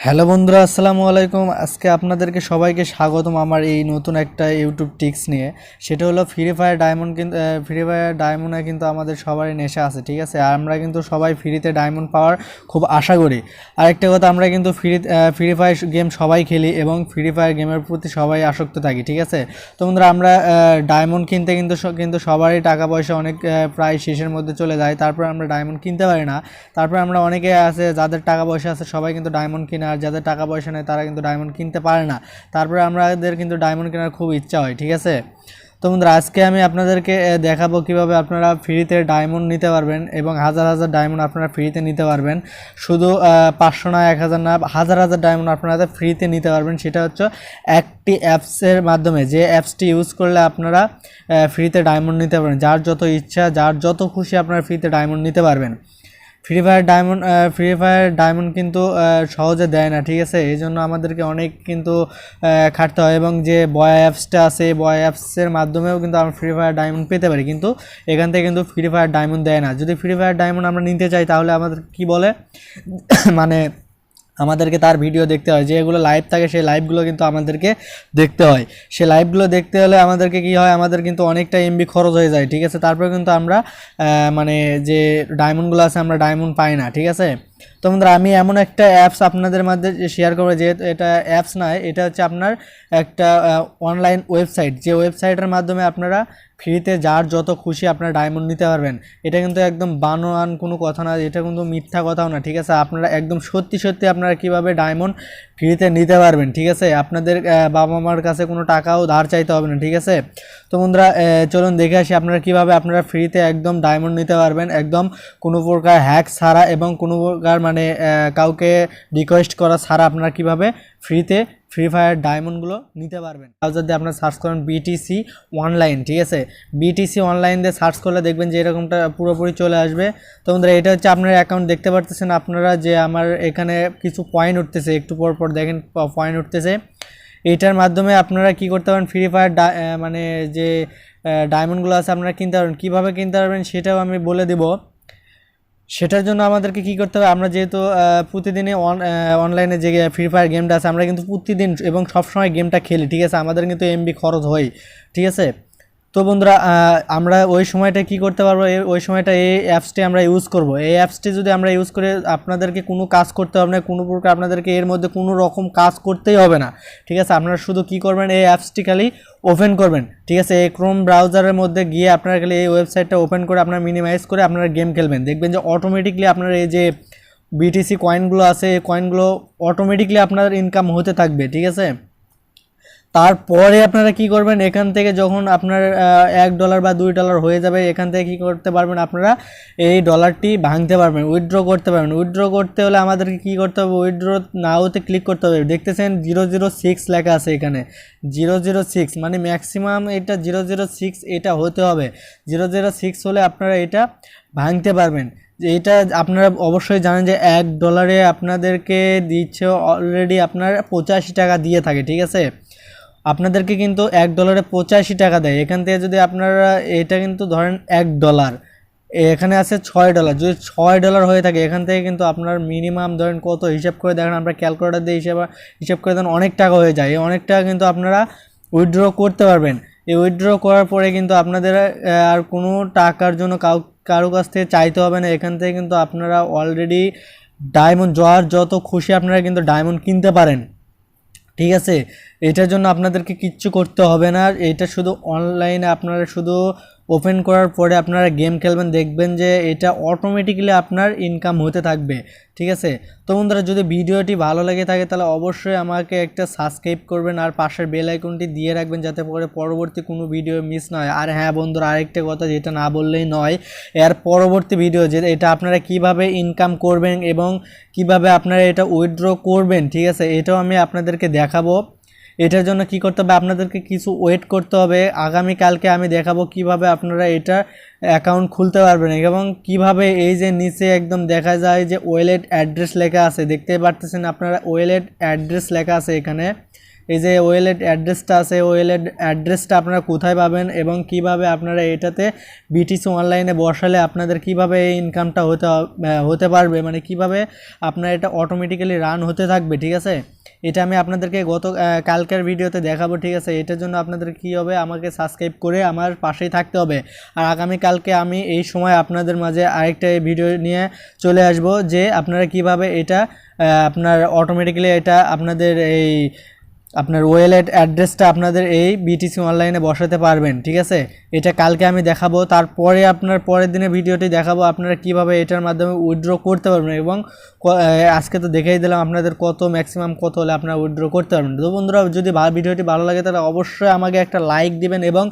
Hello বন্ধুরা, আসসালামু আলাইকুম। আজকে আপনাদেরকে সবাইকে স্বাগতম আমার এই নতুন একটা ইউটিউব টিপস নিয়ে। সেটা হলো ফ্রি ফায়ার ডায়মন্ড। কিন্তু ফ্রি ফায়ার ডায়মন্ডে কিন্তু আমাদের সবারই নেশা আছে, ঠিক আছে। আর আমরা কিন্তু সবাই ফ্রিতে ডায়মন্ড পাওয়ার খুব আশা করি। আরেকটা কথা, আমরা কিন্তু ফ্রি ফায়ার গেম সবাই খেলি এবং ফ্রি ফায়ার গেমের প্রতি সবাই আসক্ত থাকি, ঠিক আছে। তো বন্ধুরা, আমরা ডায়মন্ড কিনতে কিন্তু সবারই টাকা পয়সা অনেক প্রায় শেষের মধ্যে চলে যায়। তারপর আমরা ডায়মন্ড কিনতে পারি না। তারপর আমরা অনেকে আছে যাদের টাকা পয়সা আছে, সবাই কিন্তু ডায়মন্ড কিনে, আর যাদের টাকা পয়সা নেই তারা কিন্তু ডায়মন্ড কিনতে পারে না। তারপরে আমাদের কিন্তু ডায়মন্ড কেনার খুব ইচ্ছা হয়, ঠিক আছে। তো বন্ধুরা, আজকে আমি আপনাদেরকে দেখাবো কিভাবে আপনারা ফ্রিতে ডায়মন্ড নিতে পারবেন এবং হাজার হাজার ডায়মন্ড আপনারা ফ্রিতে নিতে পারবেন। শুধু 500 না 1000 না, হাজার হাজার ডায়মন্ড আপনারা ফ্রিতে নিতে পারবেন। সেটা হচ্ছে একটি অ্যাপসের মাধ্যমে, যে অ্যাপসটি ইউজ করলে আপনারা ফ্রিতে ডায়মন্ড নিতে পারবেন। যার যত ইচ্ছা, যার যত খুশি আপনারা ফ্রিতে ডায়মন্ড নিতে পারবেন। ফ্রি ফায়ার ডায়মন্ড কিন্তু সহজে দেয় না, ঠিক আছে। এই জন্য আমাদেরকে অনেক কিন্তু খাটতে হয়, এবং যে বয় অ্যাপসটা আছে, বয় অ্যাপসের মাধ্যমেও কিন্তু আমরা ফ্রি ফায়ার ডায়মন্ড পেতে পারি, কিন্তু এখান থেকে কিন্তু ফ্রি ফায়ার ডায়মন্ড দেয় না। যদি ফ্রি ফায়ার ডায়মন্ড আমরা নিতে চাই তাহলে আমাদের কি বলে মানে আমাদেরকে তার ভিডিও দেখতে হয়, যেগুলো লাইভ থাকে সেই লাইভগুলো কিন্তু আমাদেরকে দেখতে হয়। সেই লাইভগুলো দেখতে হলে আমাদেরকে কি হয়, আমাদের কিন্তু অনেকটা এমবি খরচ হয়ে যায়, ঠিক আছে। তারপরে কিন্তু আমরা মানে যে ডায়মন্ডগুলো আছে আমরা ডায়মন্ড পাই না, ঠিক আছে। তো বন্ধুরা, আমি এমন একটা অ্যাপস আপনাদের মধ্যে শেয়ার করবো, যেহেতু এটা অ্যাপস নয়, এটা হচ্ছে আপনার একটা অনলাইন ওয়েবসাইট, যে ওয়েবসাইটের মাধ্যমে আপনারা ফ্রিতে যার যত খুশি আপনারা ডায়মন্ড নিতে পারবেন। এটা কিন্তু একদম বানোয়ান কোনো কথা না, এটা কিন্তু মিথ্যা কথাও না, ঠিক আছে। আপনারা একদম সত্যি সত্যি আপনারা কীভাবে ডায়মন্ড ফ্রিতে নিতে পারবেন, ঠিক আছে। আপনাদের বাবা মার কাছে কোনো টাকাও ধার চাইতে হবে না, ঠিক আছে। তো বন্ধুরা, চলুন দেখে আসি আপনারা কীভাবে আপনারা ফ্রিতে একদম ডায়মন্ড নিতে পারবেন, একদম কোনো প্রকার হ্যাক ছাড়া এবং কোনো প্রকার মানে কাউকে রিকোয়েস্ট করা ছাড়া আপনারা কীভাবে ফ্রিতে ফ্রি ফায়ার ডায়মন্ডগুলো নিতে পারবেন। ব্রাউজার দিয়ে আপনারা সার্চ করেন বিটিসি অনলাইন, ঠিক আছে। বিটিসি অনলাইন দিয়ে সার্চ করলে দেখবেন যে এরকমটা পুরোপুরি চলে আসবে। তো বন্ধুরা, এটা হচ্ছে আপনার অ্যাকাউন্ট, দেখতে পারতেছেন আপনারা যে আমার এখানে কিছু পয়েন্ট উঠতেছে, একটু পর পর দেখেন পয়েন্ট উঠতেছে। এইটার মাধ্যমে আপনারা কি করতে পারেন, ফ্রি ফায়ার মানে যে ডায়মন্ডগুলো আছে আপনারা কিনতে পারবেন। কীভাবে কিনতে পারবেন সেটাও আমি বলে দেব। সেটার জন্য আমাদেরকে কি করতে হবে, আমরা যেহেতু প্রতিদিনই অনলাইনে যে ফ্রি ফায়ার গেমটা আছে আমরা কিন্তু প্রতিদিন এবং সবসময় গেমটা খেলি, ঠিক আছে। আমাদের কিন্তু এমবি খরচ হয়, ঠিক আছে। তো বন্ধুরা, আমরা ওই সময়টা কি করতে পারবো, ওই সময়টা এই অ্যাপসটি আমরা ইউজ করব। এই অ্যাপসটি যদি আমরা ইউজ করে আপনাদেরকে কোনো কাজ করতে হবে না, কোনো প্রকার আপনাদেরকে এর মধ্যে কোনো রকম কাজ করতেই হবে না, ঠিক আছে। আপনারা শুধু কি করবেন, এই অ্যাপসটি খালি ওপেন করবেন, ঠিক আছে। এই ক্রোম ব্রাউজারের মধ্যে গিয়ে আপনারা খালি এই ওয়েবসাইটটা ওপেন করে আপনারা মিনিমাইজ করে আপনারা গেম খেলবেন। দেখবেন যে অটোমেটিকলি আপনার এই যে বিটিসি কয়েনগুলো আছে, এই কয়েনগুলো অটোমেটিকলি আপনার ইনকাম হতে থাকবে, ঠিক আছে। তারপরে আপনারা কি করবেন, এখান থেকে যখন আপনার $1 বা $2 হয়ে যাবে, এখান থেকে কি করতে পারবেন, আপনারা এই ডলারটি ভাঙতে পারবেন, উইথড্র করতে পারবেন। উইথড্র করতে হলে আমাদেরকে কি করতে হবে, উইথড্র নাওতে ক্লিক করতে হবে। দেখতেছেন 006 লেখা আছে এখানে, 006 মানে ম্যাক্সিমাম এটা 006 এটা হতে হবে। 006 হলে আপনারা এটা ভাঙতে পারবেন। যে এটা আপনারা অবশ্যই জানেন যে $1 আপনাদেরকে দিচ্ছে অলরেডি আপনার 85 টাকা দিয়ে থাকে, ঠিক আছে। আপনাদেরকে কিন্তু $1 85 টাকা দেয়। এখান থেকে যদি আপনারা এটা কিন্তু ধরেন $1, এখানে আছে $6, যদি $6 হয়ে থাকে এখান থেকে কিন্তু আপনার মিনিমাম ধরেন কত হিসাব করে দেখেন, আমরা ক্যালকুলেটর দিয়ে হিসাব করে দেন, অনেক টাকা হয়ে যায়। এই অনেক টাকা কিন্তু আপনারা উইথড্র করতে পারবেন। এই উইথড্র করার পরে কিন্তু আপনাদের আর কোনো টাকার জন্য কারো কাছ থেকে চাইতে হবে না। এখান থেকে কিন্তু আপনারা অলরেডি ডায়মন্ড যত খুশি আপনারা কিন্তু ডায়মন্ড কিনতে পারেন, ঠিক আছে। এটার জন্য আপনাদেরকে কিচ্ছু করতে হবে না। এটা শুধু অনলাইনে আপনারা শুধু ওপেন করার পরে আপনারা গেম খেলবেন, দেখবেন যে এটা অটোমেটিক্যালি আপনার ইনকাম হতে থাকবে, ঠিক আছে। তো বন্ধুরা, যদি ভিডিওটি ভালো লেগে থাকে তাহলে অবশ্যই আমাকে একটা সাবস্ক্রাইব করবেন আর পাশের বেল আইকনটি দিয়ে রাখবেন, যাতে করে পরবর্তী কোনো ভিডিও মিস না হয়। আর হ্যাঁ বন্ধুরা, আরেকটা কথা যেটা না বললেই নয়, এর পরবর্তী ভিডিও যে এটা আপনারা কিভাবে ইনকাম করবেন এবং কিভাবে আপনারা এটা উইথড্র করবেন, ঠিক আছে, এটাও আমি আপনাদেরকে দেখাবো। এটার জন্য কি করতে হবে, আপনাদেরকে কিছু ওয়েট করতে হবে। আগামীকালকে আমি দেখাবো কিভাবে আপনারা এটা অ্যাকাউন্ট খুলতে পারবেন এবং কিভাবে এই যে নিচে একদম দেখা যায় যে ওয়ালেট অ্যাড্রেস লেখা আছে, দেখতে পারতেছেন আপনারা ওয়ালেট অ্যাড্রেস লেখা আছে এখানে, এই যে ওয়েলেট অ্যাড্রেসটা আছে, ওয়েলেট অ্যাড্রেসটা আপনারা কোথায় পাবেন এবং কিভাবে আপনারা এটাতে বিটিসি অনলাইনে বসালে আপনাদের কিভাবে এই ইনকামটা হতে পারবে, মানে কিভাবে আপনার এটা অটোমেটিক্যালি রান হতে থাকবে, ঠিক আছে। এটা আমি আপনাদেরকে কালকের ভিডিওতে দেখাবো, ঠিক আছে। এটার জন্য আপনাদের কি হবে, আমাকে সাবস্ক্রাইব করে আমার পাশেই থাকতে হবে। আর আগামীকালকে আমি এই সময় আপনাদের মাঝে আরেকটা ভিডিও নিয়ে চলে আসব, যে আপনারা কিভাবে এটা আপনার অটোমেটিক্যালি এটা আপনাদের এই আপনার ওয়েলেট অ্যাড্রেসটা আপনাদের এই বিটিসি অনলাইনে বসাতে পারবেন, ঠিক আছে। এটা কালকে আমি দেখাবো, তারপরে আপনার পরের দিনে ভিডিওটি দেখাবো আপনারা কিভাবে এটার মাধ্যমে উইথড্র করতে পারবেন। এবং আজকে তো দেখাই দিলাম আপনাদের কত ম্যাক্সিমাম কত হলে আপনারা উইথড্র করতে পারবেন। তো বন্ধুরা, যদি ভিডিওটি ভালো লাগে তাহলে অবশ্যই আমাকে একটা লাইক দিবেন এবং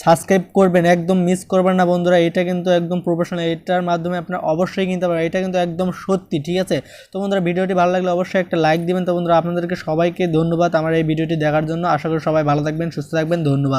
সাবস্ক্রাইব করবেন, একদম মিস করবেন না বন্ধুরা। এটা কিন্তু একদম প্রফেশনাল, এটার মাধ্যমে আপনারা অবশ্যই কিনতে পারবেন, এটা কিন্তু একদম সত্যি, ঠিক আছে। তো বন্ধুরা, ভিডিওটি ভালো লাগলে অবশ্যই একটা লাইক দিবেন। তো বন্ধুরা, আপনাদেরকে সবাইকে ধন্যবাদ আমার এই ভিডিওটি দেখার জন্য। আশা করি সবাই ভালো থাকবেন, সুস্থ থাকবেন, ধন্যবাদ।